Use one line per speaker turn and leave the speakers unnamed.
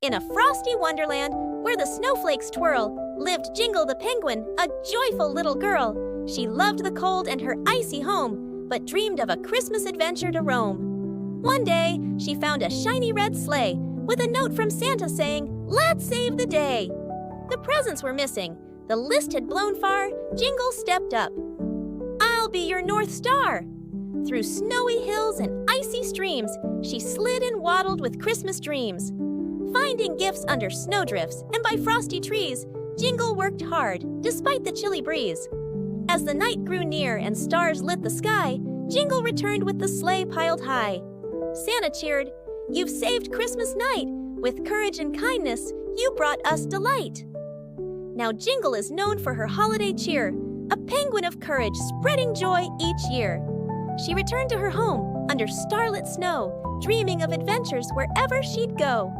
In a frosty wonderland where the snowflakes twirl, lived Jingle the Penguin, a joyful little girl. She loved the cold and her icy home, but dreamed of a Christmas adventure to roam. One day, she found a shiny red sleigh with a note from Santa saying, "Let's save the day." The presents were missing. The list had blown far. Jingle stepped up. "I'll be your North Star." Through snowy hills and icy streams, she slid and waddled with Christmas dreams. Finding gifts under snowdrifts and by frosty trees, Jingle worked hard, despite the chilly breeze. As the night grew near and stars lit the sky, Jingle returned with the sleigh piled high. Santa cheered, "You've saved Christmas night. With courage and kindness, you brought us delight." Now Jingle is known for her holiday cheer, a penguin of courage spreading joy each year. She returned to her home under starlit snow, dreaming of adventures wherever she'd go.